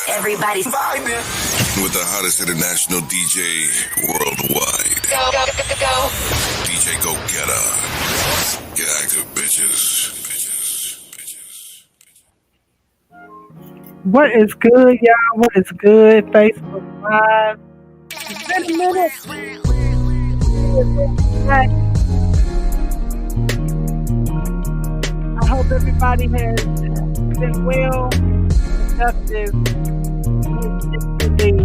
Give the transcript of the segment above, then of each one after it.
Everybody's vibing with the hottest international DJ worldwide. Go. DJ Go Getter. Get active, bitches. What is good, y'all? What is good? Facebook Live. It's been a minute. I hope everybody has been well, productive, and being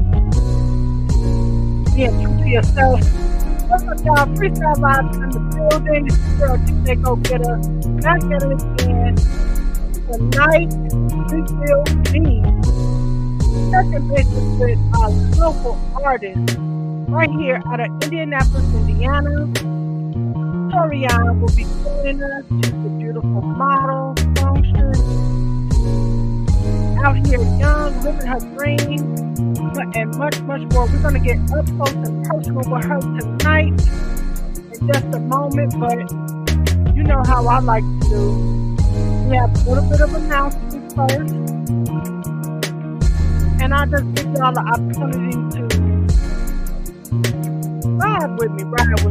true to yourself. What's up, y'all? Freestyle Live in the building. It's your girl, DJ Go Getter. Back at it again. Tonight, we will be second basis with our local artist right here out of Indianapolis, Indiana. Torian will be joining us. She's a beautiful model, songstress, out here young, living her dream, and much, much more. We're going to get up close and personal with her tonight in just a moment, but you know how I like to do. We have a little bit of announcements first, and I'll just give y'all the opportunity to ride with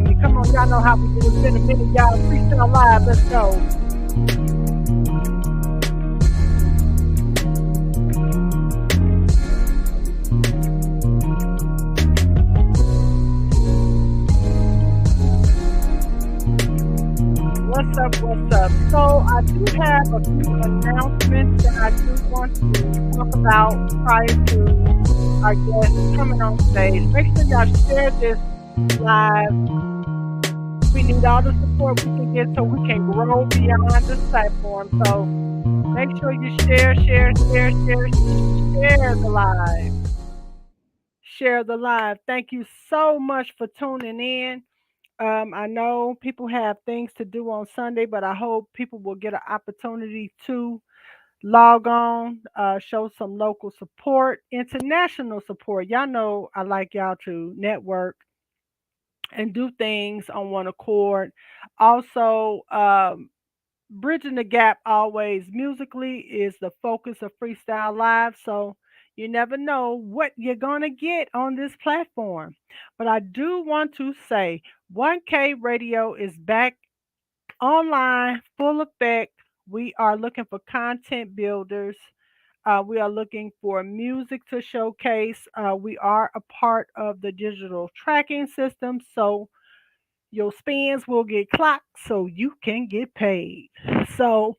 me. Come on, y'all know how we do. It's been a minute, y'all. Freestyle Live, let's go. What's up? So I do have a few announcements that I do want to talk about prior to our guests coming on stage. Make sure y'all share this live. We need all the support we can get so we can grow beyond this platform. So make sure you share the live. Share the live. Thank you so much for tuning in. I know people have things to do on Sunday, but I hope people will get an opportunity to log on, show some local support, international support. Y'all know I like y'all to network and do things on one accord. Also, bridging the gap always musically is the focus of Freestyle Live. So you never know what you're going to get on this platform. But I do want to say 1K Radio is back online, full effect. We are looking for content builders. We are looking for music to showcase. We are a part of the digital tracking system. So your spins will get clocked so you can get paid. So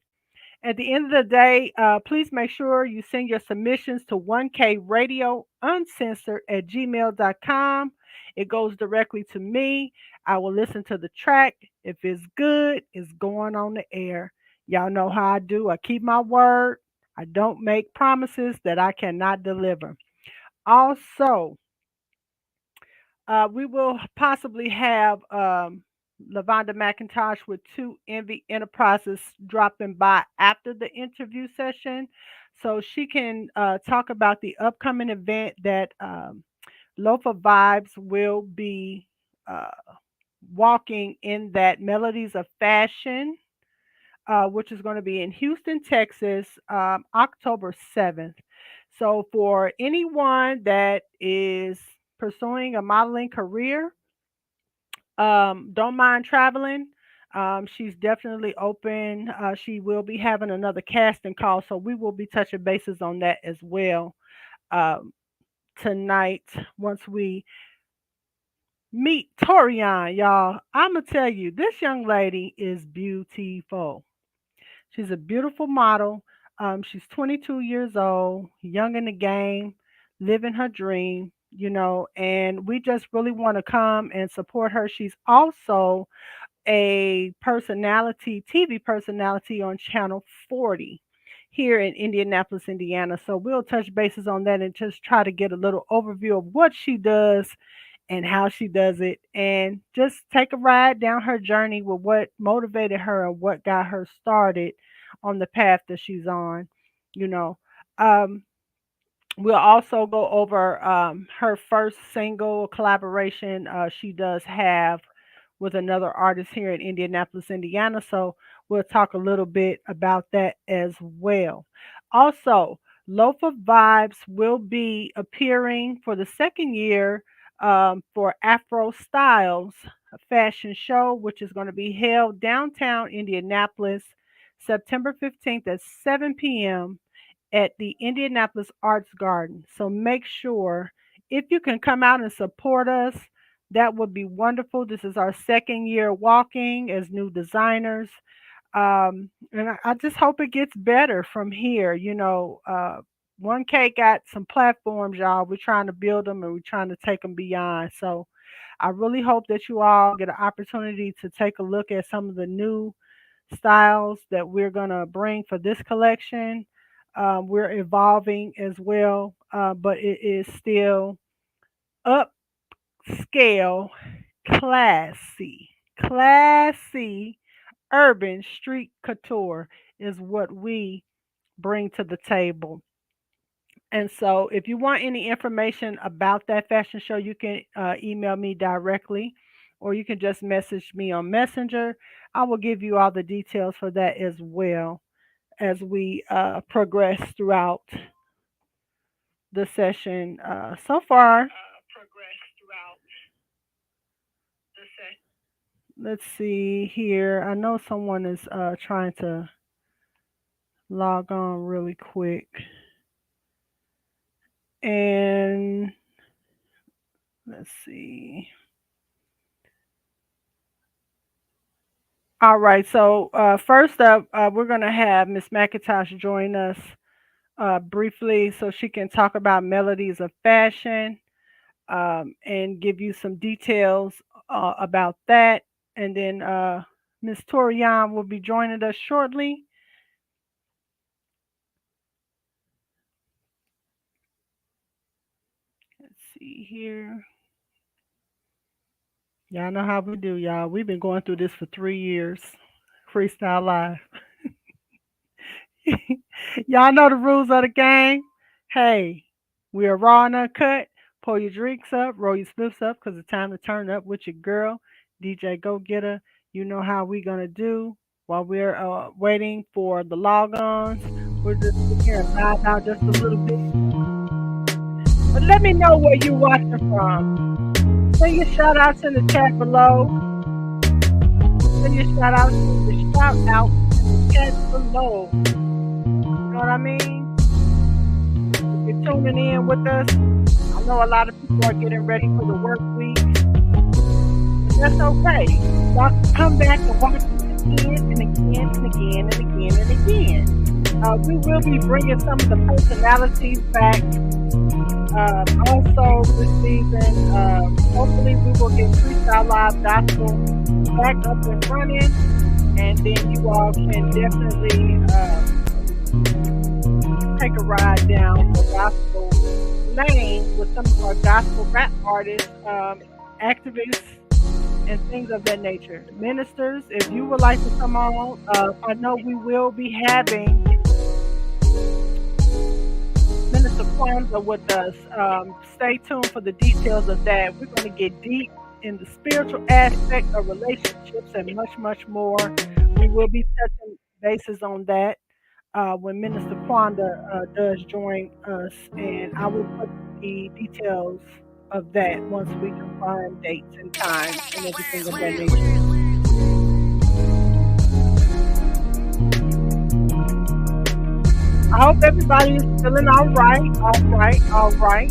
at the end of the day, please make sure you send your submissions to 1K Radio Uncensored at gmail.com. It goes directly to me. I will listen to the track. If it's good, it's going on the air. Y'all know how I do. I keep my word. I don't make promises that I cannot deliver. Also, we will possibly have Lavonda McIntosh with Two Envy Enterprises dropping by after the interview session. So she can talk about the upcoming event that Lofa Vibes will be uh, walking in that Melodies of Fashion, which is going to be in Houston, Texas, October 7th. So for anyone that is pursuing a modeling career, don't mind traveling. She's definitely open. She will be having another casting call, so we will be touching bases on that as well um, tonight once we meet Torian, y'all. I'm gonna tell you, this young lady is beautiful. She's a beautiful model. She's 22 years old, young in the game, living her dream, and we just really want to come and support her. She's also a personality, TV personality on Channel 40 here in Indianapolis, Indiana. So we'll touch bases on that and just try to get a little overview of what she does and how she does it, and just take a ride down her journey with what motivated her and what got her started on the path that she's on. You know, um, we'll also go over her first single collaboration she does have with another artist here in Indianapolis, Indiana. So we'll talk a little bit about that as well. Also, Loaf of Vibes will be appearing for the second year for Afro Styles fashion show, which is going to be held downtown Indianapolis, September 15th at 7 p.m. at the Indianapolis Arts Garden. So make sure if you can come out and support us, that would be wonderful. This is our second year walking as new designers. And I just hope it gets better from here. 1K got some platforms, y'all. We're trying to build them and we're trying to take them beyond. So I really hope that you all get an opportunity to take a look at some of the new styles that we're going to bring for this collection. We're evolving as well, but it is still upscale, classy, classy, urban street couture is what we bring to the table. And so, if you want any information about that fashion show, you can email me directly or you can just message me on Messenger. I will give you all the details for that as well as we progress throughout the session. So far, let's see here. I know someone is trying to log on really quick. And let's see. All right. So first up, we're going to have Miss McIntosh join us briefly so she can talk about melodies of fashion and give you some details about that. And then Miss Torian will be joining us shortly. Let's see here. Y'all know how we do, y'all. We've been going through this for 3 years. Freestyle Live. Y'all know the rules of the game. Hey, we are raw and uncut. Pour your drinks up, roll your spliffs up, because it's time to turn up with your girl, DJ Go Getter. You know how we gonna do while we're waiting for the log-ons. We're just sitting here and vibe out just a little bit. But let me know where you're watching from. Send your shout outs in the chat below. Send your shout outs in the chat below. You know what I mean? If you're tuning in with us, I know a lot of people are getting ready for the work week. But that's okay. Y'all can come back and watch it again and again and again and again and again. We will be bringing some of the personalities back. Also this season, hopefully we will get Freestyle Live Gospel back up and running, and then you all can definitely take a ride down the gospel lane with some of our gospel rap artists, activists, and things of that nature. Ministers, if you would like to come on, I know we will be having Minister Kwanzaa with us. Stay tuned for the details of that. We're going to get deep in the spiritual aspect of relationships and much, much more. We will be touching bases on that when Minister Kwanzaa does join us, and I will put the details of that once we confirm dates and times and everything of that nature. I hope everybody is feeling all right, all right, all right.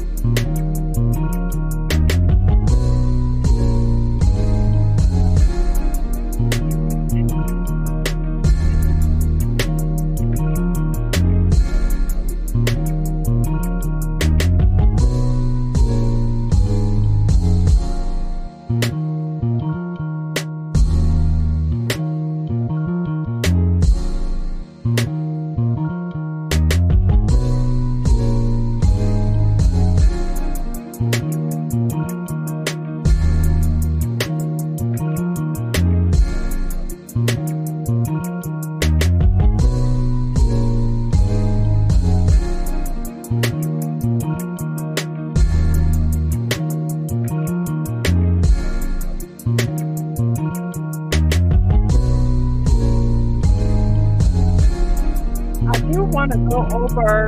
I do want to go over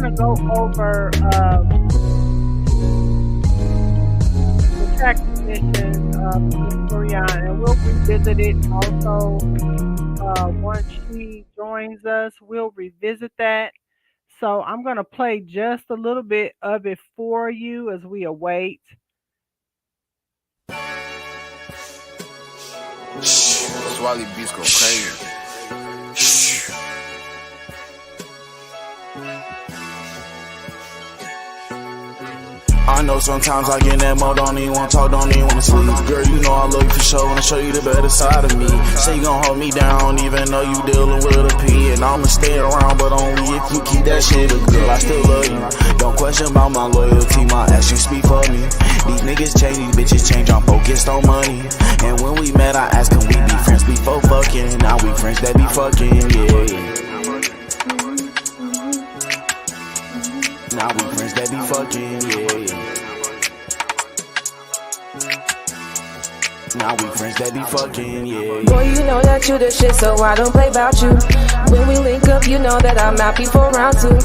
going to go over the track submission with Torian, and we'll revisit it also once she joins us. We'll revisit that. So I'm going to play just a little bit of it for you as we await. Swally beats go crazy. I know sometimes I get in that mode, don't even wanna talk, don't even wanna sleep. Girl, you know I love you for sure, wanna show you the better side of me. Say you gon' hold me down, even though you dealing with a P. And I'ma stay around, but only if you keep that shit up. Girl, I still love you, don't question about my loyalty, my actions speak for me. These niggas change, these bitches change, I'm focused on money. And when we met, I asked, can we be friends before fucking? Now we friends that be fucking, yeah. Now we friends that be fucking, yeah. Now we friends that be fucking, yeah. Boy, you know that you the shit, so I don't play about you. When we link up, you know that I'm happy for round two.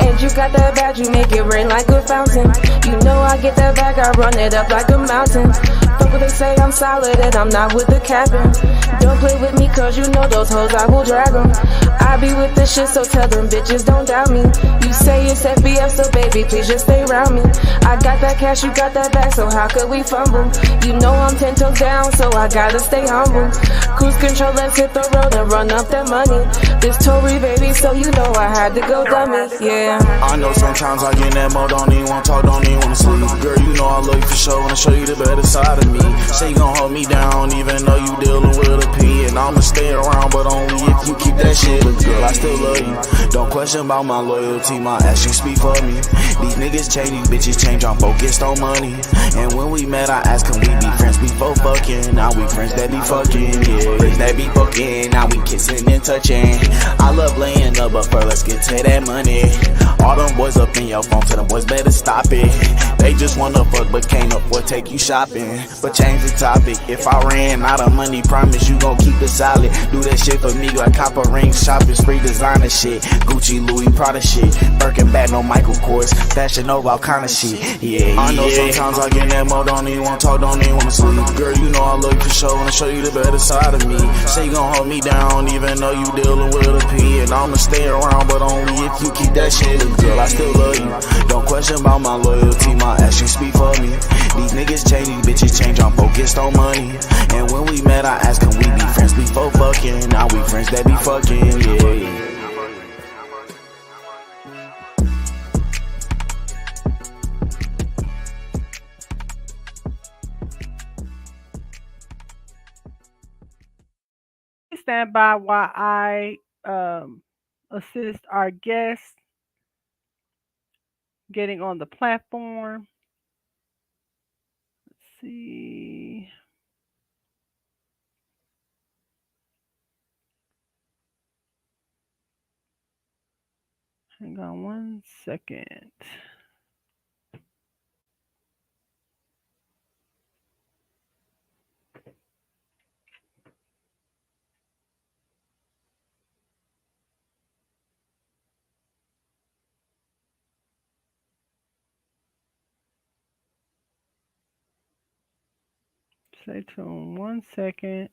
And you got that bag, you make it rain like a fountain. You know I get that bag, I run it up like a mountain. Fuck what they say, I'm solid and I'm not with the capping. Don't play with me cause you know those hoes, I will drag them. I be with the shit, so tell them bitches don't doubt me. You say it's FBF, so baby, please just stay around me. I got that cash, you got that bag, so how could we fumble? You know I'm 10 toes down, so I gotta stay humble. Cruise control, let's hit the road and run up that money. This Tory baby, so you know I had to go dummy, yeah. I know sometimes I get in that mode, don't even wanna talk, don't even wanna sleep. Girl, you know I love you for sure, wanna show you the better side of me. Say you gon' hold me down, even though you dealing with a P. And I'ma stay around, but only if you keep that shit up. Girl, I still love you, don't question about my loyalty, my actions speak for me. These niggas change, these bitches change, I'm focused on money. And when we met, I asked, can we be friends before fucking? Now we friends that be fucking, yeah. Friends that be fucking, now we kissing and touching. I love laying up, but first let's get to that money. All them boys up in your phone, tell them boys better stop it. They just wanna fuck, but can't afford take you shopping. But change the topic, if I ran out of money, promise you gon' keep it solid. Do that shit for me like copper rings, shopping spree, designer shit. Gucci, Louis, Prada shit. Birkin bag, no Michael Kors. Fashion over all kind of shit, yeah. I know sometimes I get in that mode, don't even wanna talk, don't even wanna sleep. Girl, you know I love you for sure, wanna show you the better side of me. Say you gon' hold me down, even though you dealing with a P. And I'ma stay around, but only if you keep that shit up. Girl, I still love you, don't question about my loyalty, my actions speak for me. These niggas change, these bitches change, I'm focused on money. And when we met, I asked, can we be friends before fucking? Now we friends that be fucking, yeah. Stand by while I assist our guests getting on the platform. Let's see. Hang on one second. Stay tuned one second.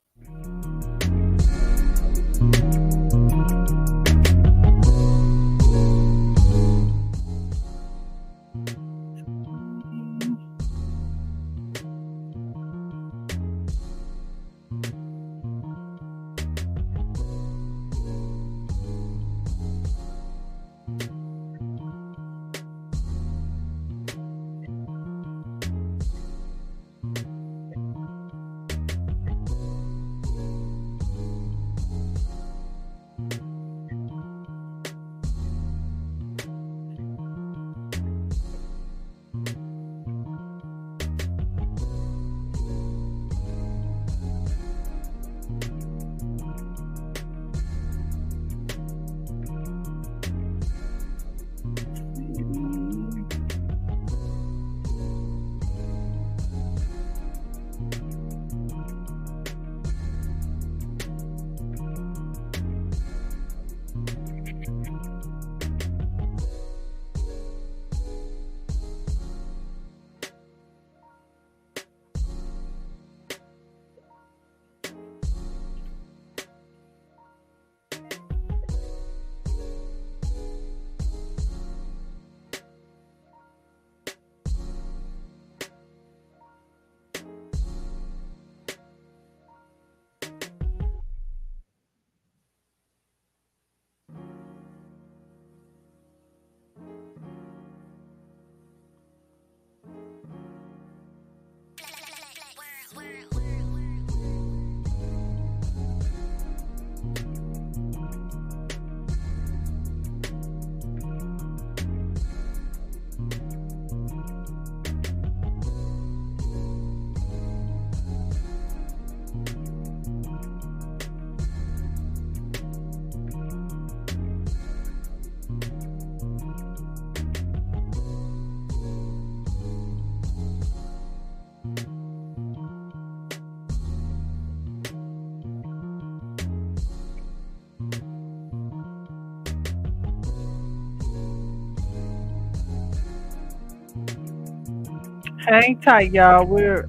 Hang tight, y'all. We're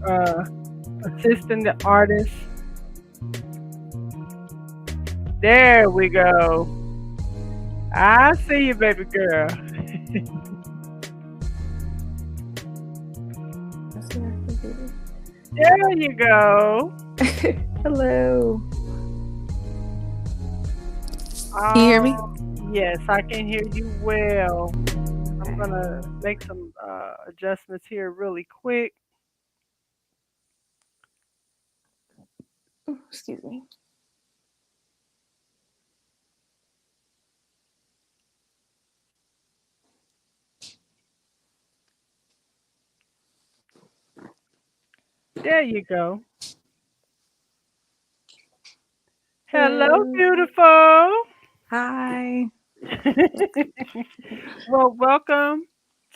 assisting the artist. There we go. I see you, baby girl. There you go. Hello. Can you hear me? Yes, I can hear you well. I'm gonna make some adjustments here really quick. Oh, excuse me. There you go. Hello, Hello. beautiful. Hi. Well, welcome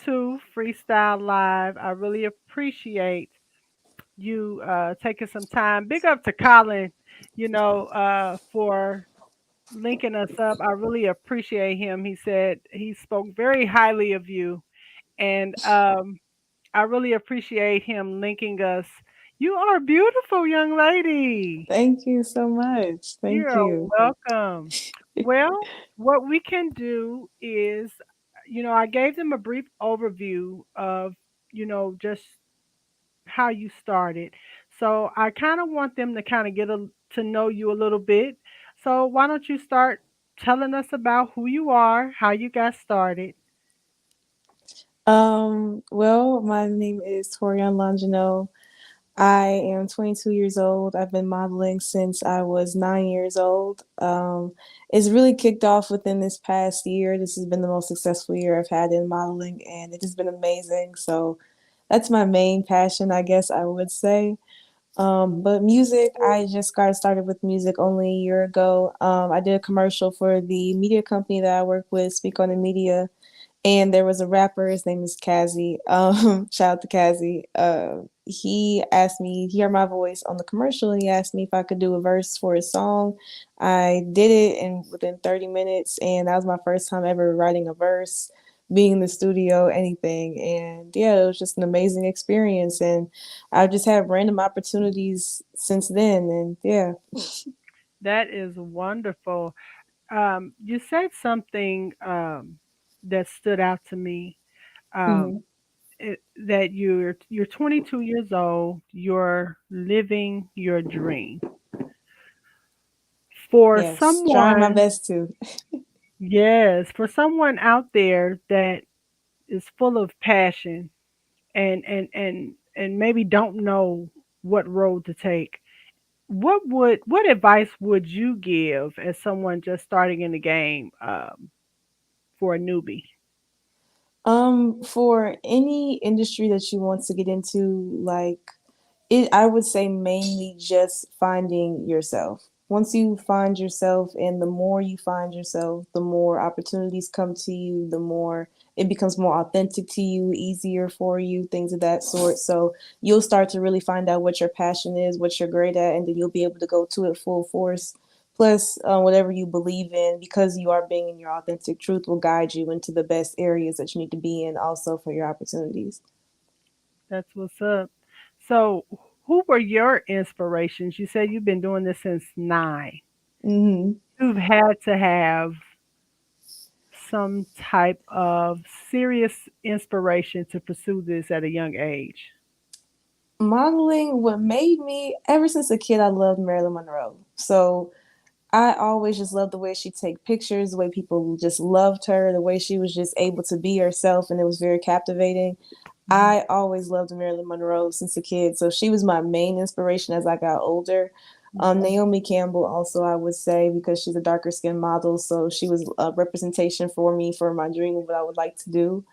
to Freestyle Live. I really appreciate you taking some time. Big up to Colin, for linking us up. I really appreciate him. He said he spoke very highly of you, and I really appreciate him linking us. You are a beautiful young lady. Thank you so much. Thank You're you. welcome. Well, what we can do is, I gave them a brief overview of, just how you started. So I kind of want them to kind of to know you a little bit. So why don't you start telling us about who you are, how you got started? Well, my name is Torian Longino. I am 22 years old. I've been modeling since I was 9 years old. It's really kicked off within this past year. This has been the most successful year I've had in modeling, and it has been amazing. So that's my main passion, I guess I would say. But music, I just got started with music only a year ago. I did a commercial for the media company that I work with, Speak on the Media, and there was a rapper, his name is Kazzy. Shout out to Kazzy. He asked me, he heard my voice on the commercial, and he asked me if I could do a verse for his song. I did it in within 30 minutes, and that was my first time ever writing a verse, being in the studio, anything. And yeah, it was just an amazing experience. And I've just had random opportunities since then. And yeah. That is wonderful. You said something that stood out to me. Um, Mhm. that you're 22 years old. You're living your dream. For Yes, trying my someone, best to. yes, for someone out there that is full of passion and maybe don't know what road to take, what advice would you give as someone just starting in the game for a newbie? For any industry that you want to get into, like it, I would say mainly just finding yourself. Once you find yourself, and the more you find yourself, the more opportunities come to you, the more it becomes more authentic to you, easier for you, things of that sort. So you'll start to really find out what your passion is, what you're great at, and then you'll be able to go to it full force. Plus, whatever you believe in, because you are being in your authentic truth, will guide you into the best areas that you need to be in, also for your opportunities. That's what's up. So, who were your inspirations? You said you've been doing this since 9. Hmm. You've had to have some type of serious inspiration to pursue this at a young age. Modeling, what made me, ever since a kid, I loved Marilyn Monroe. So I always just loved the way she take pictures, the way people just loved her, the way she was just able to be herself, and it was very captivating. Mhm. I always loved Marilyn Monroe since a kid, so she was my main inspiration as I got older. Okay. Naomi Campbell also, I would say, because she's a darker skin model, so she was a representation for me for my dream of what I would like to do.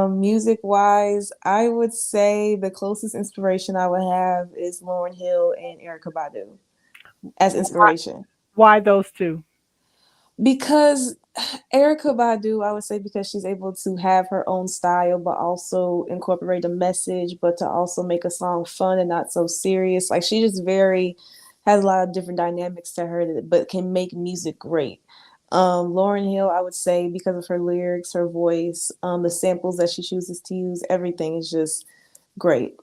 Music wise, I would say the closest inspiration I would have is Lauryn Hill and Erica Badu as Why, inspiration. why those two? Because Erica Badu, I would say, because she's able to have her own style, but also incorporate a message, but to also make a song fun and not so serious. Like she just very has a lot of different dynamics to her, but can make music great. Lauryn Hill, I would say, because of her lyrics, her voice, the samples that she chooses to use, everything is just great.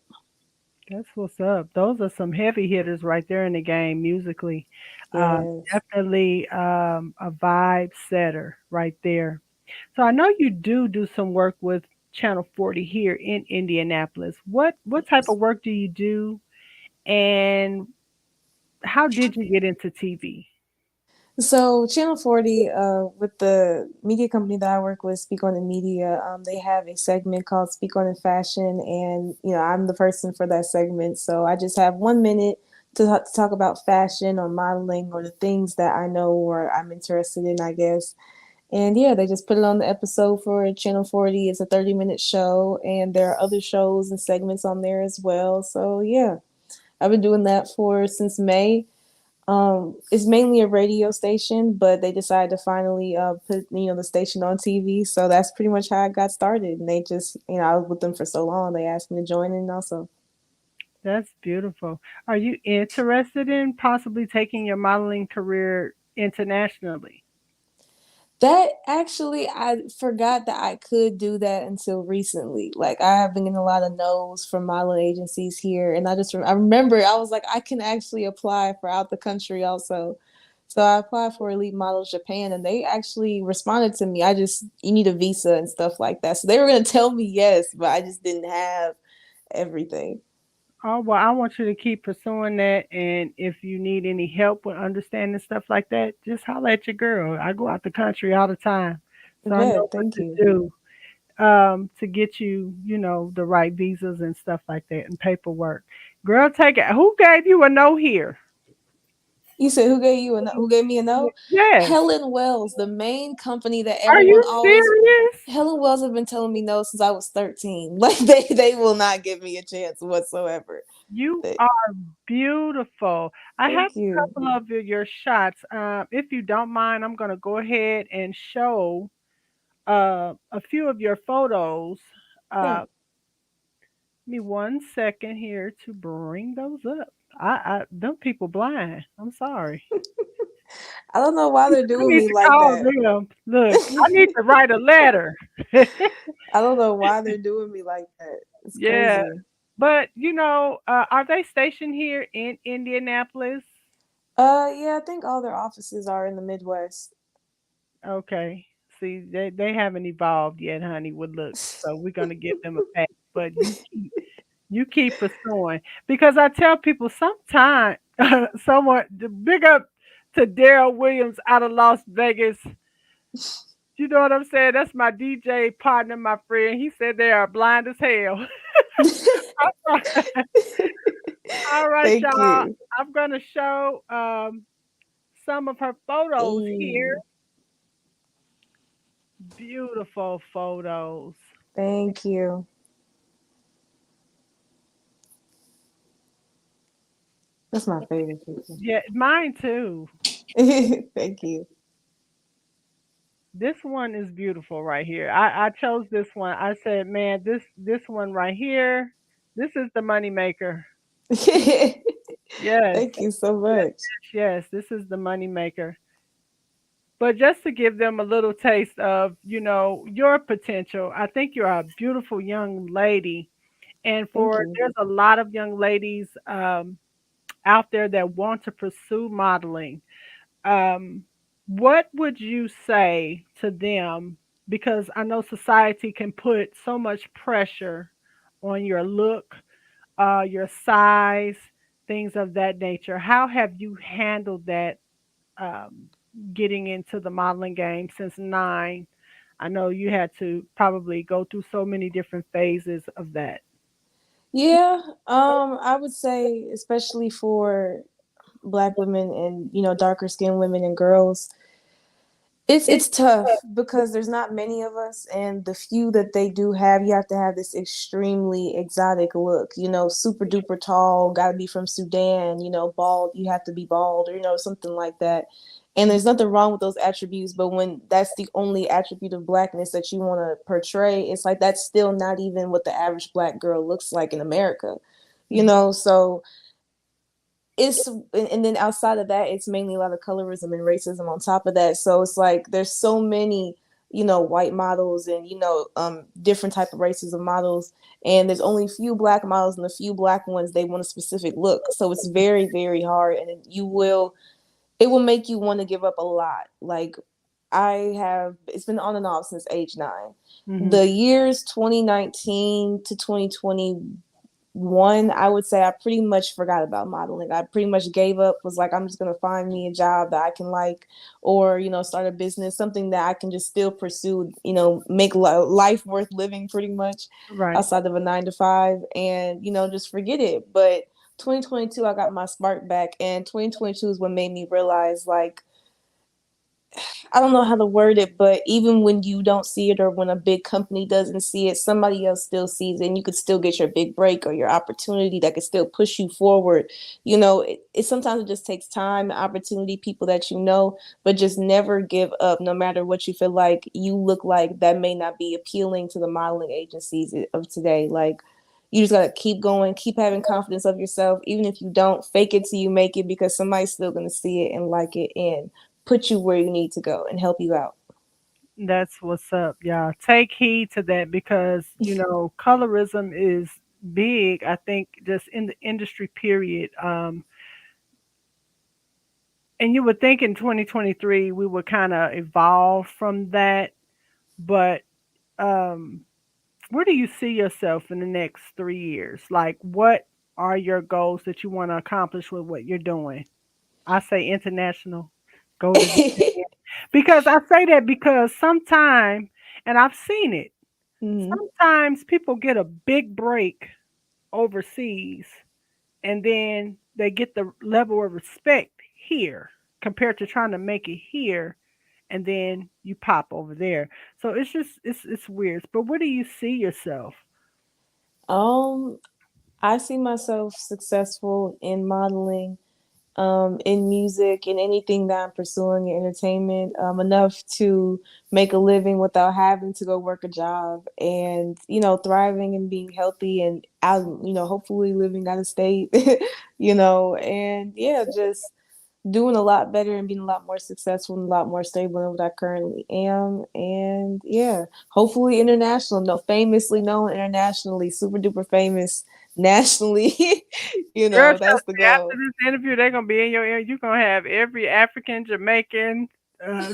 That's what's up. Those are some heavy hitters right there in the game musically. Uh, Yes. Definitely a vibe setter right there. So I know you do some work with Channel 40 here in Indianapolis. What type of work do you do, and how did you get into TV? So Channel 40, with the media company that I work with, Speak On in Media, they have a segment called Speak On in Fashion, and I'm the person for that segment. So I just have 1 minute to talk about fashion or modeling or the things that I know or I'm interested in, I guess. And yeah, they just put it on the episode for Channel 40. It's a 30-minute show, and there are other shows and segments on there as well. So yeah, I've been doing that for since May. It's mainly a radio station, but they decided to finally put the station on TV. So that's pretty much how I got started. And they just I was with them for so long. They asked me to join in also. That's beautiful. Are you interested in possibly taking your modeling career internationally? That actually, I forgot that I could do that until recently. Like I have been getting a lot of no's from modeling agencies here, and I remember I was like, I can actually apply for out the country also. So I applied for Elite Models Japan, and they actually responded to me. You need a visa and stuff like that. So they were gonna tell me yes, but I just didn't have everything. Oh, well, I want you to keep pursuing that. And if you need any help with understanding stuff like that, just holler at your girl. I go out the country all the time. So I Yeah, know what thank to you. do to get you, the right visas and stuff like that and paperwork. Girl, take it. Who gave you a no here? You said who gave me a no? Yes. Helen Wells, the main company that Are everyone you always serious? Helen Wells have been telling me no since I was 13. Like they will not give me a chance whatsoever. You They, are beautiful. I have thank a you. couple of your shots. If you don't mind, I'm going to go ahead and show a few of your photos. Yeah. Me 1 second here to bring those up. Them people blind. I'm sorry. I don't know why they're I doing need me to like call that. them. Look, I need to write a letter. I don't know why they're doing me like that. It's Yeah, crazy. but are they stationed here in Indianapolis? Yeah, I think all their offices are in the Midwest. Okay. See, they haven't evolved yet, honey, with looks. So we're gonna give them a pass. But you keep pursuing because I tell people sometimes someone big up to Daryl Williams out of Las Vegas. You know what I'm saying? That's my DJ partner, my friend. He said they are blind as hell. All right, Thank y'all. you. I'm gonna show some of her photos here. Hey, Beautiful photos. thank you. That's my favorite picture. Yeah, mine too. Thank you. This one is beautiful right here. I chose this one. I said, man, this one right here, this is the money maker. Yes, Thank you so yes, much. yes. This is the money maker. But just to give them a little taste of, your potential, I think you're a beautiful young lady. And Thank for you. there's a lot of young ladies out there that want to pursue modeling. Um, what would you say to them? Because I know society can put so much pressure on your look, your size, things of that nature. How have you handled that um, getting into the modeling game since 9? I know you had to probably go through so many different phases of that. Yeah, I would say especially for black women and darker skinned women and girls, it's tough because there's not many of us, and the few that they do have, you have to have this extremely exotic look. Super duper tall, got to be from Sudan. Bald, you have to be bald, or something like that. And there's nothing wrong with those attributes, but when that's the only attribute of blackness that you want to portray, it's like that's still not even what the average black girl looks like in America. So it's and then outside of that, it's mainly a lot of colorism and racism on top of that. So it's like there's so many white models and different type of races of models, and there's only a few black models, and a few black ones they want a specific look, so it's very, very hard, and it will make you want to give up a lot. Like, it's been on and off since age 9. Hmm. The years 2019 to 2021, I would say I pretty much forgot about modeling. I pretty much gave up, was like, I'm just going to find me a job that I can like, or, start a business, something that I can just still pursue, make life worth living pretty much Right. outside of a 9 to 5, and, just forget it. But 2022, I got my spark back, and 2022 is what made me realize, like, I don't know how to word it, but even when you don't see it, or when a big company doesn't see it, somebody else still sees it, and you could still get your big break or your opportunity that could still push you forward. Sometimes it just takes time, opportunity, people that but just never give up, no matter what you feel like you look like that may not be appealing to the modeling agencies of today. Like, you just gotta keep going, keep having confidence of yourself, even if you don't, fake it till you make it, because somebody's still gonna see it and like it, and put you where you need to go and help you out. That's what's up, y'all. Take heed to that because, colorism is big, I think, just in the industry, period. And you would think in 2023 we would kind of evolve from that, but um, where do you see yourself in the next 3 years? Like, what are your goals that you want to accomplish with what you're doing? I say international, go to Japan. Because I say that because sometimes, and I've seen it, Hmm. sometimes people get a big break overseas and then they get the level of respect here compared to trying to make it here and then you pop over there. So it's just it's weird. But where do you see yourself? Um, I see myself successful in modeling, in music, in anything that I'm pursuing in entertainment, enough to make a living without having to go work a job, and thriving and being healthy, and out, hopefully living out of state, and yeah, just doing a lot better and being a lot more successful and a lot more stable than what I currently am. And yeah, hopefully international, no, famously known internationally, super duper famous nationally. Girl, That's trust the me, after goal. this interview, they're gonna be in your ear. You're gonna have every African, Jamaican, uh,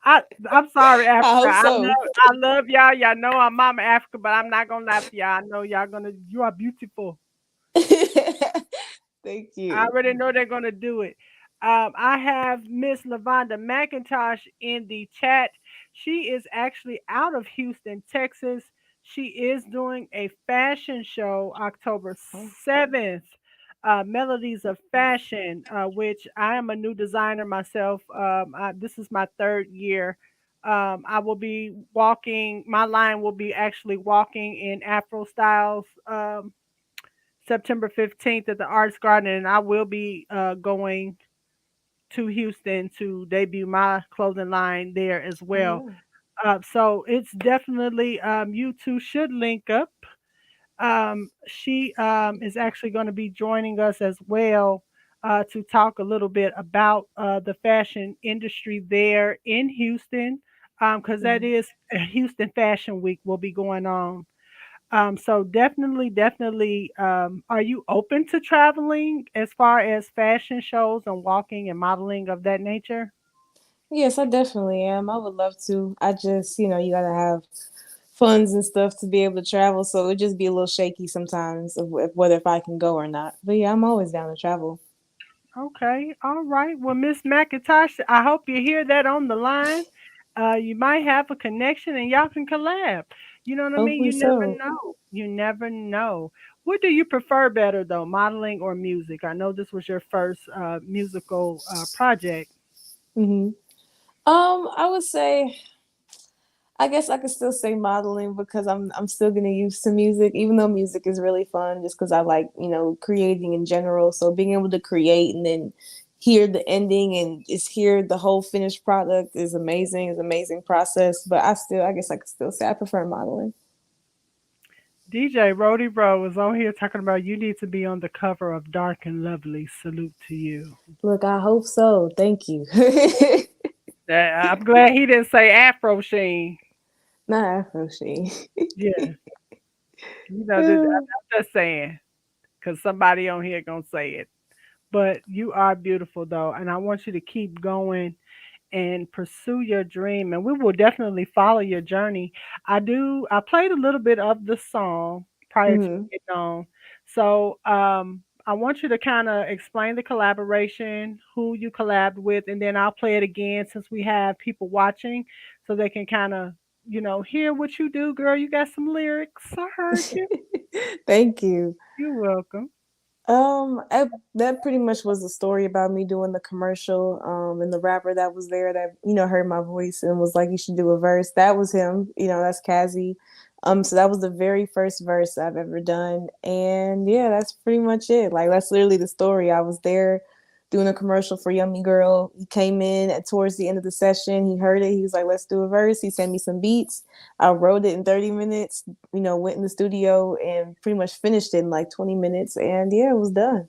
I I'm sorry, I Africa. hope so. I love y'all. Y'all know I'm Mama Africa, but I'm not gonna lie for y'all. I know you are beautiful. Thank I you. already know they're gonna do it. I have Miss Lavonda McIntosh in the chat. She is actually out of Houston, Texas. She is doing a fashion show October Oh, 7th. Melodies of Fashion, which I am a new designer myself. This is my third year. I will be walking, my line will be actually walking in Afro styles. September 15th at the Arts Garden, and I will be going to Houston to debut my clothing line there as oh well. yeah. So it's definitely, you two should link up. She is actually going to be joining us as well to talk a little bit about the fashion industry there in Houston, because that Mhm. is Houston Fashion Week will be going on. So definitely, definitely, are you open to traveling as far as fashion shows and walking and modeling of that nature? Yes, I definitely am. I would love to. I just, you gotta have funds and stuff to be able to travel, so it would just be a little shaky sometimes of whether if I can go or not. But yeah, I'm always down to travel. Okay, all right. Well, Miss McIntosh, I hope you hear that on the line. You might have a connection and y'all can collab. You know what I mean? Hopefully You never so. know. You never know. What do you prefer better though, modeling or music? I know this was your first musical project. Hmm. I would say, I guess I could still say modeling, because I'm still getting used to music, even though music is really fun, just because I like, creating in general. So being able to create and then hear the ending and just hear the whole finished product is amazing. It's an amazing process. But I guess I could still say I prefer modeling. DJ Rody Rowe is on here talking about you need to be on the cover of Dark and Lovely. Salute to you. Look, I hope so. Thank you. I'm glad he didn't say Afro Sheen. Not Afro Sheen. Yeah, I'm just saying because somebody on here gonna say it. But you are beautiful though, and I want you to keep going and pursue your dream, and we will definitely follow your journey. I played a little bit of the song prior to Hmm. getting on. So I want you to kind of explain the collaboration, who you collabed with, and then I'll play it again since we have people watching so they can kind of, hear what you do, girl. You got some lyrics. I heard you. Thank you. You're welcome. That pretty much was the story about me doing the commercial. And the rapper that was there that heard my voice and was like, "You should do a verse." That was him. That's Kazi. So that was the very first verse I've ever done, and yeah, that's pretty much it. Like that's literally the story. I was there doing a commercial for Yummy Girl. He came in at towards the end of the session. He heard it. He was like, "Let's do a verse." He sent me some beats. I wrote it in 30 minutes. Went in the studio and pretty much finished it in like 20 minutes, and yeah, it was done.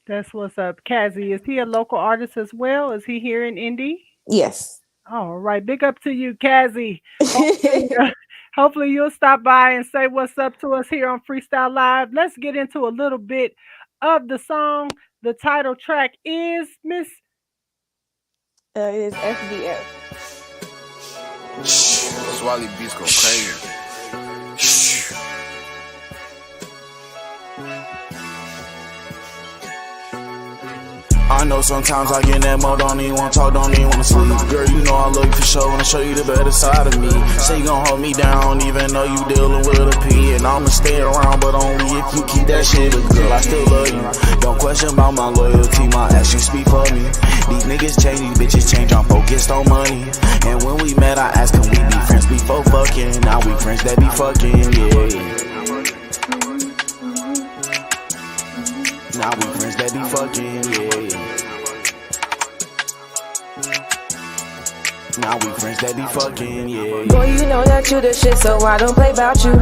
That's what's up. Kazi, is he a local artist as well? Is he here in Indy? Yes. All right, big up to you, Kazi. Hopefully, hopefully you'll stop by and say what's up to us here on Freestyle Live. Let's get into a little bit of the song. The title track is Miss. It is FDF. That's Wally Beats go crazy. I know sometimes I get in that mode, don't even wanna talk, don't even wanna sleep. Girl, you know I love you for sure, wanna show you the better side of me. Say you gon' hold me down, even though you dealing with a P. And I'ma stay around, but only if you keep that shit. But girl, I still love you. Don't question about my loyalty, my actions speak for me. These niggas change, these bitches change, I'm focused on money. And when we met, I asked, can we be friends before fucking? Now we friends that be fucking, yeah. Now we friends that be fucking, yeah. Now we friends that be fucking, yeah. Boy, you know that you the shit, so I don't play about you.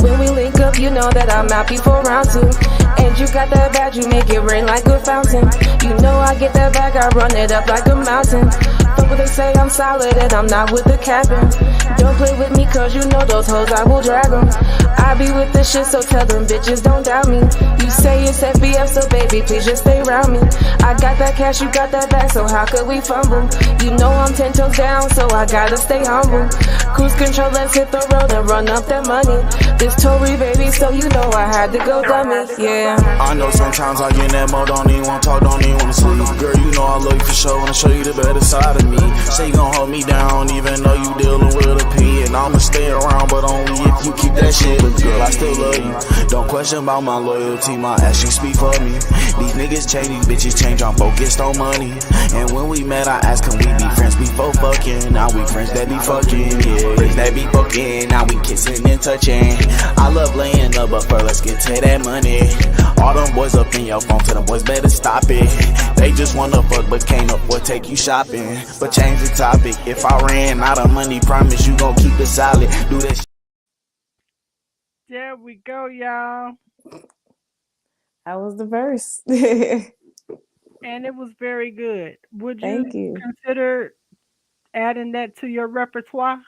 When we link up, you know that I'm out before round two. And you got that bag, you make it rain like a fountain. You know I get that bag, I run it up like a mountain. Fuck what they say, I'm solid and I'm not with the capping. Don't play with me cause you know those hoes, I will drag them. I be with the shit, so tell them bitches don't doubt me. You say it's FBF, so baby, please just stay around me. I got that cash, you got that bag, so how could we fumble? You know I'm 10 toes down, so I gotta stay humble. Cruise control, let's hit the road and run up that money. This Tory baby, so you know I had to go dummy, yeah. I know sometimes I get in that mode, don't even wanna talk, don't even wanna sleep. Girl, you know I love you for sure, wanna show you the better side of me. Say you gon' hold me down, even though you dealing with a P. And I'ma stay around, but only if you keep that shit. But girl, I still love you. Don't question about my loyalty, my actions speak for me. These niggas change, these bitches change, I'm focused on money. And when we met, I asked, can we be friends before fucking? Now we friends that be fucking, yeah. Friends that be fucking, now we kissing and touching. I love laying up, but first let's get to that money. All them boys up in your phone, tell them boys better stop it. They just wanna fuck, but can't afford take you shopping. But change the topic, if I ran out of money, promise you gon' keep it solid. Do that shit. There we go, y'all. That was the verse. And it was very good. Would you Thank you. consider adding that to your repertoire?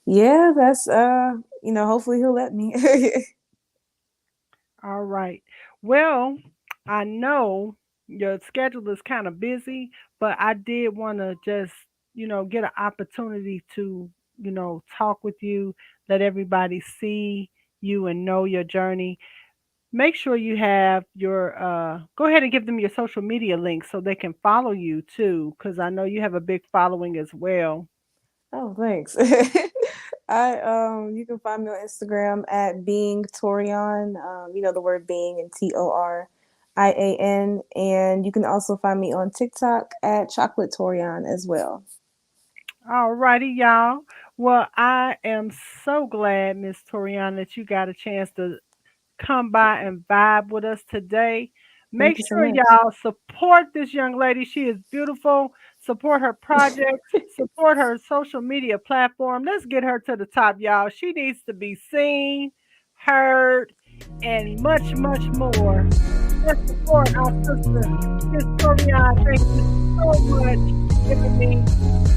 Yeah, that's hopefully he'll let me. All right. Well, I know your schedule is kind of busy, but I did want to just, get an opportunity to, talk with you, let everybody see you and know your journey. Make sure you have your, go ahead and give them your social media links so they can follow you too, because I know you have a big following as well. Oh, thanks. You can find me on Instagram at being Torian. The word being and Torian, and you can also find me on TikTok at Chocolate Torian as well. All righty, y'all. Well, I am so glad, Miss Torian, that you got a chance to come by and vibe with us today. Thank Make you so sure much. y'all support this young lady. She is beautiful. Support her project. Support her social media platform. Let's get her to the top, y'all. She needs to be seen, heard, and much, much more. Let's support our sister, Miss Torian. Thank you so much giving me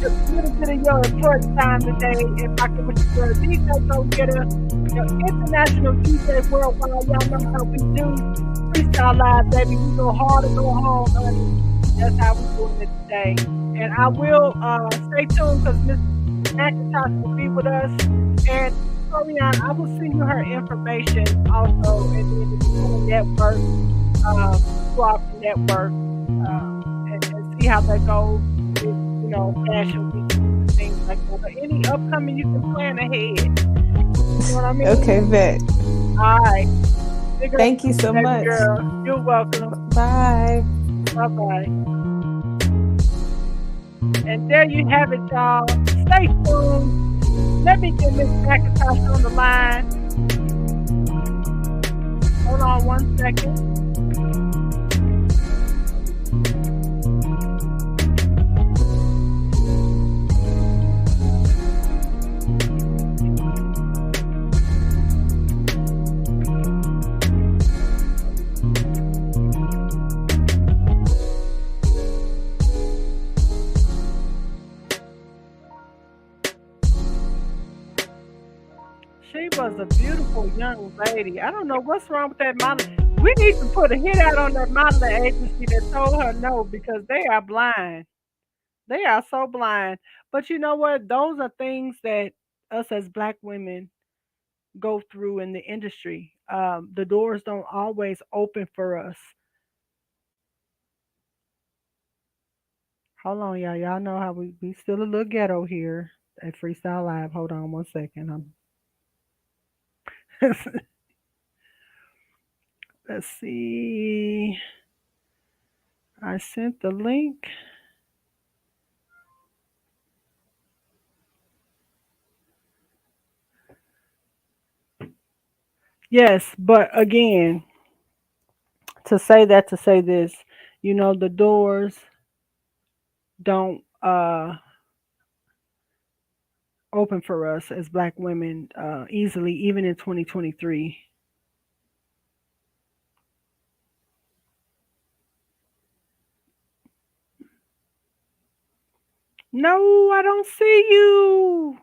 just a little bit of your important time today and rocking with your girl DJ Go Getter, your international DJ worldwide. Y'all know how we do. Freestyle Live, baby. We go hard or go home, honey. That's how we doing it today. And I will stay tuned because Miss McIntosh will be with us. And Torian, I will send you her information also, and then if you want to network, go off the network, and see how that goes with, fashion week and things like that. But any upcoming you can plan ahead. You know what I mean? Okay, bet. All right. Thank you so much. Girl. You're welcome. Bye. Bye-bye. And there you have it, y'all. Stay tuned. Let me get Miss McIntosh on the line. Hold on 1 second. She was a beautiful young lady. I don't know what's wrong with that model. We need to put a hit out on that modeling agency that told her no because they are blind. They are so blind. But you know what? Those are things that us as black women go through in the industry. The doors don't always open for us. Hold on, y'all. Y'all know how we still a little ghetto here at Freestyle Live. Hold on 1 second. Let's see. I sent the link. Yes, but again, to say this, the doors don't open for us as black women easily, even in 2023. No, I don't see you.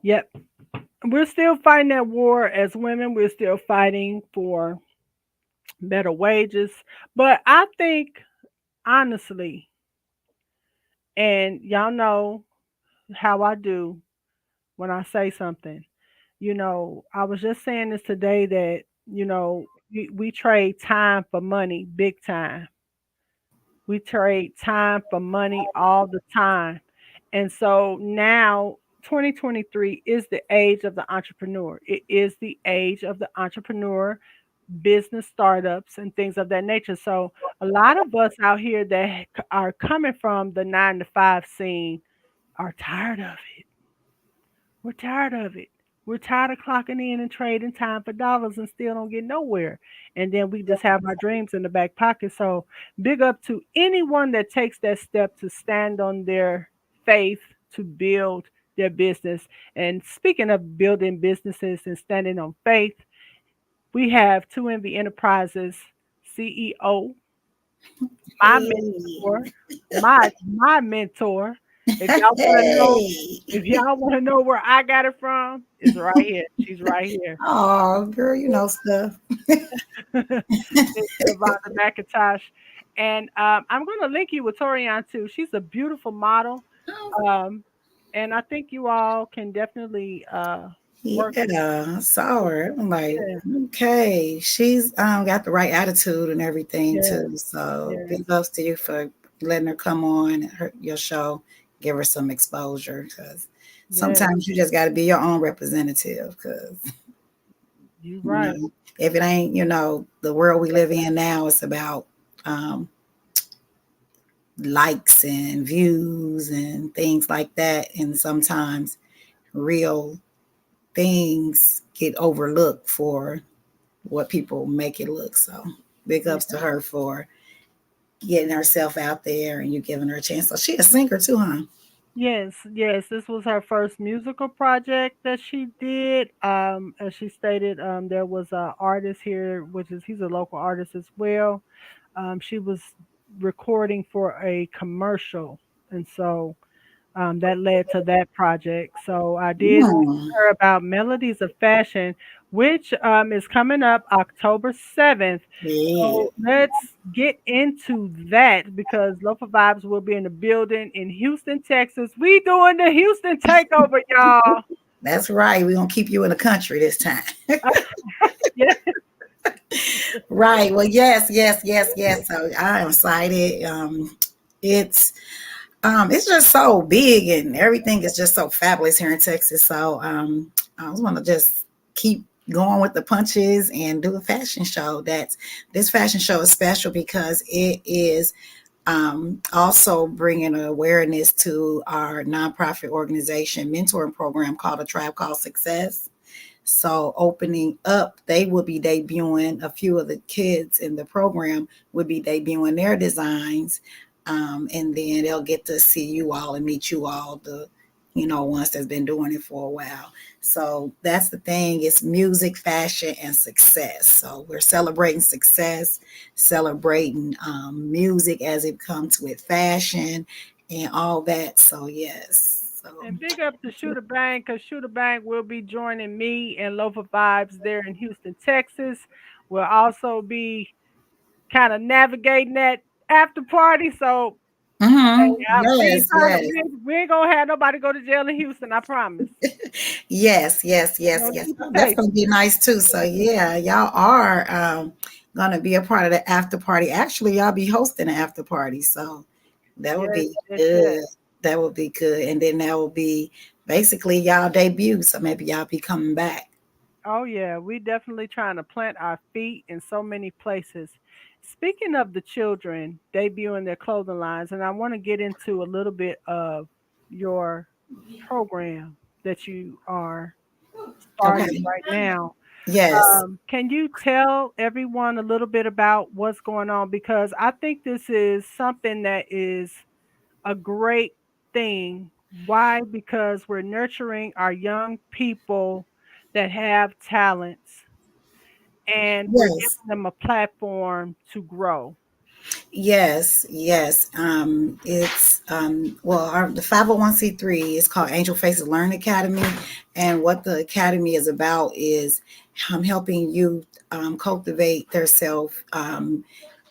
Yep. We're still fighting that war as women. We're still fighting for better wages. But I think, honestly, and y'all know how I do when I say something. I was just saying this today that, we trade time for money big time. We trade time for money all the time. And so now 2023 is the age of the entrepreneur. It is the age of the entrepreneur, business startups, and things of that nature. So a lot of us out here that are coming from the 9 to 5 scene are tired of it. We're tired of it. We're tired of clocking in and trading time for dollars and still don't get nowhere. And then we just have our dreams in the back pocket. So big up to anyone that takes that step to stand on their faith to build their business. And speaking of building businesses and standing on faith, we have 2MV Enterprises CEO, my Hey, mentor, my mentor. If y'all want to know, hey. if y'all want to know where I got it from, it's right here. She's right here. Oh, girl, you know stuff. Miss Lavonda McIntosh. And I'm going to link you with Torian too. She's a beautiful model. Oh, Um, and I think you all can definitely work. yeah, I saw her. I'm like, Yeah, okay, she's got the right attitude and everything yeah, too. So yeah, big ups to you for letting her come on your show, give her some exposure because yeah. sometimes you just got to be your own representative because You're you right. know if it ain't the world we live in now, it's about um, likes and views and things like that. And sometimes real things get overlooked for what people make it look. So big Yeah, ups to her for getting herself out there and you giving her a chance. So she a singer too, huh? Yes, yes, this was her first musical project that she did. As she stated, there was a artist here, which is he's a local artist as well. She was recording for a commercial, and so that led to that project. So I did speak Hmm. to her about Melodies of Fashion, which is coming up October 7th. Yeah. So let's get into that because Lofa Vibes will be in the building in Houston, Texas. We doing the Houston takeover, y'all. That's right. We're gonna keep you in the country this time. Yeah. Right. Well, yes, yes, yes, yes. So I am excited. It's it's just so big and everything is just so fabulous here in Texas. So I just want to just keep going with the punches and do a fashion show. This fashion show is special because it is also bringing awareness to our nonprofit organization mentoring program called A Tribe Called Success. So opening up, they will be debuting, a few of the kids in the program would be debuting their designs. And then they'll get to see you all and meet you all, the, ones that's been doing it for a while. So that's the thing. It's music, fashion, and success. So we're celebrating success, celebrating music as it comes with fashion and all that. So yes. So And big up to Shooter Bang because Shooter Bang will be joining me and Lofa Vibes there in Houston, Texas. We'll also be kind of navigating that after party. So hey, we ain't yes, trying to, yes. we ain't gonna have nobody go to jail in Houston. I promise. Yes, yes, You yes, know, yes. keep it That's safe. gonna be nice too. So yeah, y'all are gonna be a part of the after party. Actually, y'all be hosting the after party. So that would Yes, be yes, yes. good. That would be good. And then that will be basically y'all debut. So maybe y'all be coming back. Oh yeah, we definitely trying to plant our feet in so many places. Speaking of the children debuting their clothing lines, and I want to get into a little bit of your program that you are starting Okay. right now. Yes. Can you tell everyone a little bit about what's going on? Because I think this is something that is a great thing. Why? Because we're nurturing our young people that have talents and we're Yes. giving them a platform to grow. Yes, yes. It's the 501c3 is called Angel Faces Learn Academy, and what the academy is about is helping youth cultivate their self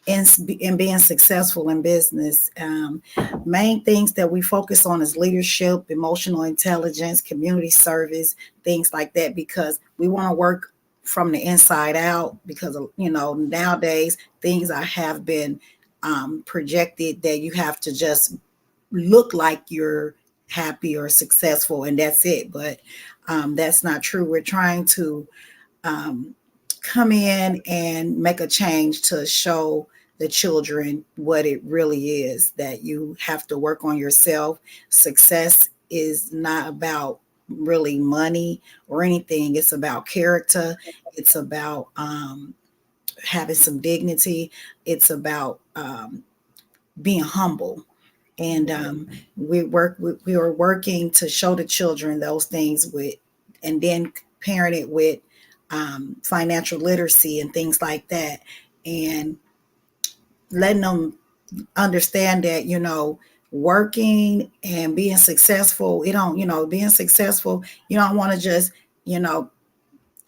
in being successful in business. Main things that we focus on is leadership, emotional intelligence, community service, things like that, because we want to work from the inside out. Because nowadays things have been projected that you have to just look like you're happy or successful and that's it. But that's not true. We're trying to um, come in and make a change to show the children what it really is, that you have to work on yourself. Success is not about really money or anything. It's about character. It's about having some dignity. It's about being humble. And we are working to show the children those things and then parent it with financial literacy and things like that, and letting them understand that working and being successful, being successful, you don't want to just you know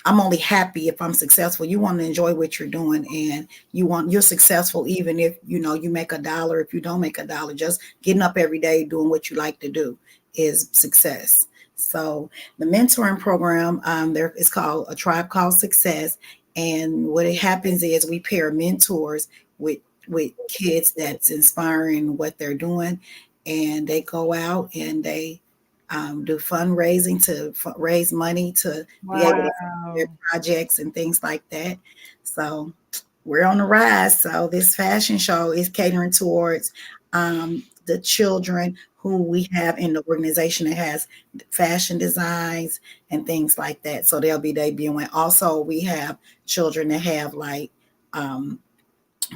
I'm only happy if I'm successful. You want to enjoy what you're doing, and you're successful even if you make a dollar. If you don't make a dollar, just getting up every day doing what you like to do is success. So the mentoring program, there is called A Tribe Called Success, and what it happens is we pair mentors with kids that's inspiring what they're doing, and they go out and they do fundraising to raise money to be able to fund their Wow. projects and things like that. So we're on the rise. So this fashion show is catering towards the children who we have in the organization that has fashion designs and things like that. So they'll be debuting. Also, we have children that have like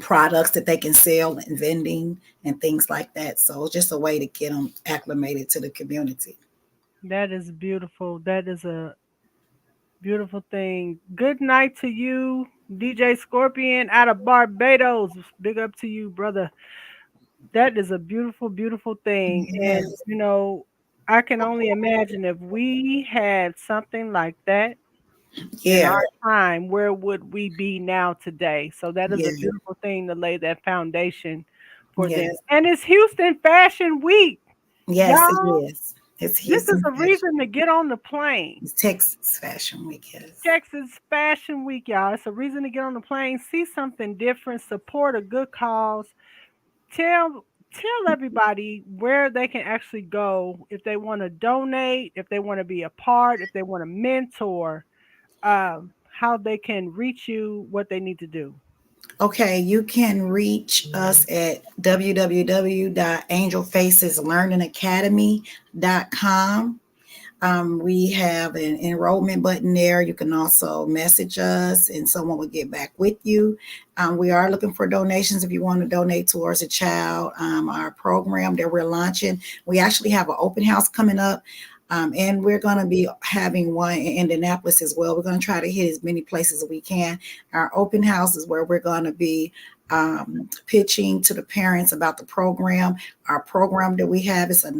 products that they can sell and vending and things like that. So it's just a way to get them acclimated to the community. That is beautiful. That is a beautiful thing. Good night to you, DJ Scorpion out of Barbados. Big up to you, brother. That is a beautiful, beautiful thing. And, Yes, I can only imagine if we had something like that in yeah, our time, where would we be now today? So that is a yeah, beautiful thing to lay that foundation for them. yes, And it's Houston Fashion Week. yes, it Y'all, is. It's this is Houston a Fashion. reason to get on the plane. It's Texas Fashion Week. Yes, Texas Fashion Week, y'all. It's a reason to get on the plane, see something different, support a good cause. Tell everybody where they can actually go if they want to donate, if they want to be a part, if they want to mentor, how they can reach you, what they need to do. okay, you can reach us at www.angelfaceslearningacademy.com. We have an enrollment button there. You can also message us and someone will get back with you. We are looking for donations if you want to donate towards a child. Our program that we're launching, we actually have an open house coming up. And we're going to be having one in Indianapolis as well. We're going to try to hit as many places as we can. Our open house is where we're going to be pitching to the parents about the program. Our program that we have is a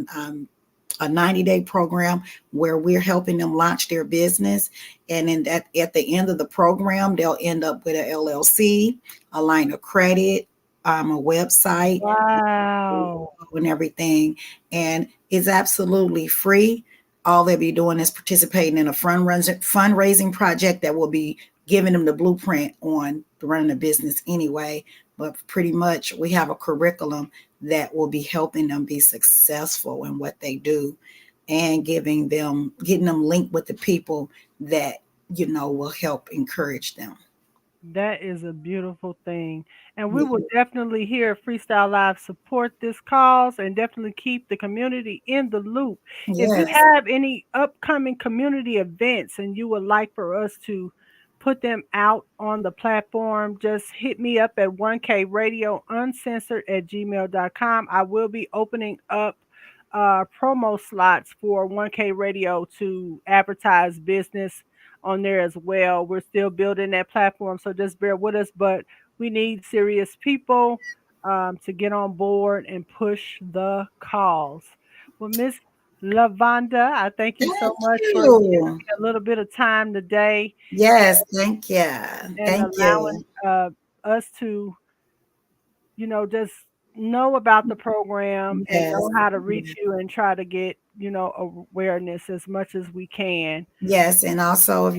90-day program where we're helping them launch their business. And then at the end of the program, they'll end up with an LLC, a line of credit, a website, Wow. and everything. And it's absolutely free. All they'll be doing is participating in a fundraising project that will be giving them the blueprint on running a business anyway. But pretty much we have a curriculum that will be helping them be successful in what they do and getting them linked with the people that, will help encourage them. That is a beautiful thing. And we will definitely hear Freestyle Live support this cause and definitely keep the community in the loop. If you Yes. have any upcoming community events and you would like for us to put them out on the platform, just hit me up at 1K Radio Uncensored at gmail.com. I will be opening up promo slots for 1K Radio to advertise business on there as well. We're still building that platform, so just bear with us. But we need serious people to get on board and push the cause. Well, Miss Lavonda, I thank you so Thank much for giving you. me a little bit of time today Yes, thank you. and Thank you. allowing us to, just know about the program and Yes. know how to reach you and try to get, awareness as much as we can. Yes, and also if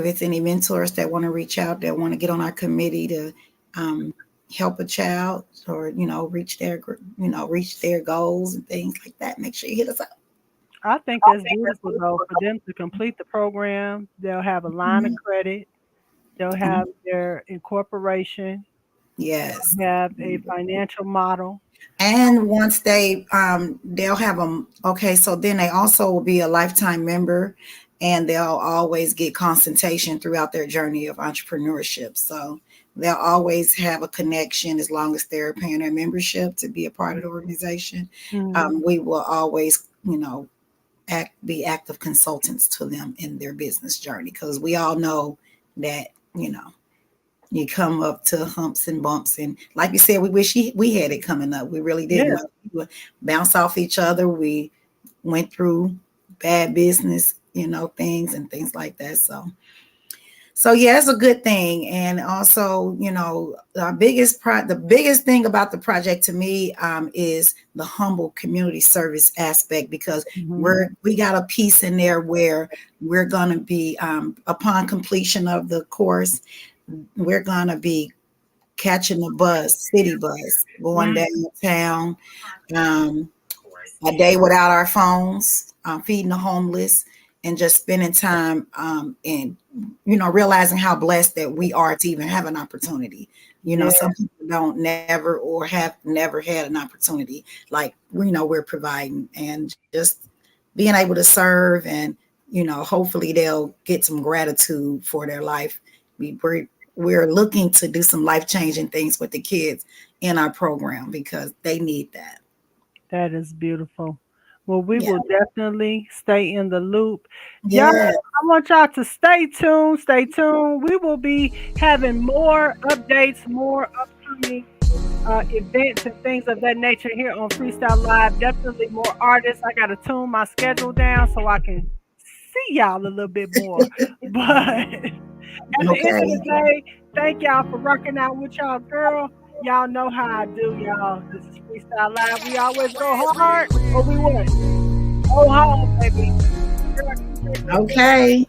it's any mentors that want to reach out, that want to get on our committee to um, help a child or reach their goals and things like that, make sure you hit us up. I think that's beautiful though for them to complete the program. They'll have a line of Mhm. credit. They'll have their incorporation. Yes. Have a financial model. And once they'll have them. Okay, so then they also will be a lifetime member, and they'll always get consultation throughout their journey of entrepreneurship. So they'll always have a connection as long as they're paying their membership to be a part of the organization. Mhm. We will always, be active consultants to them in their business journey because we all know that you come up to humps and bumps, and like you said, we wish we had it coming up. We really didn't. Yeah, Like, we would bounce off each other. We went through bad business, things and things like that. So yeah, it's a good thing. And also, the biggest thing about the project to me is the humble community service aspect because mhm. we got a piece in there where we're gonna be upon completion of the course, we're gonna be catching the city bus, going Mm. downtown, um, a day without our phones, feeding the homeless, and just spending time and realizing how blessed that we are to even have an opportunity. Yeah, Some people don't never or have never had an opportunity like we're providing, and just being able to serve and hopefully they'll get some gratitude for their life. We we're looking to do some life-changing things with the kids in our program because they need that. That is beautiful. Well, we Yeah. will definitely stay in the loop. Y'all, Yeah. I want y'all to stay tuned. Stay tuned. We will be having more updates, more upcoming events and things of that nature here on Freestyle Live. Definitely more artists. I got to tune my schedule down so I can see y'all a little bit more. But at the end of the day, thank y'all for rocking out with y'all, girl. Y'all know how I do, y'all. This is Freestyle Live. We always go hard or we what? Go home, baby. Okay.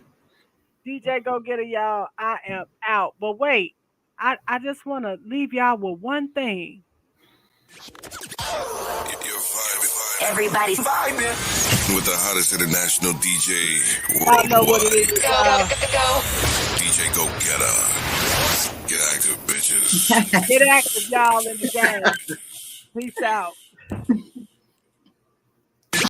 DJ, go get it, y'all. I am out. But wait, I just want to leave y'all with one thing. Everybody vibing with the hottest international DJ Y'all know what it is. DJ Go Getter. Get active, bitches. Get active, y'all, in the game. Peace out.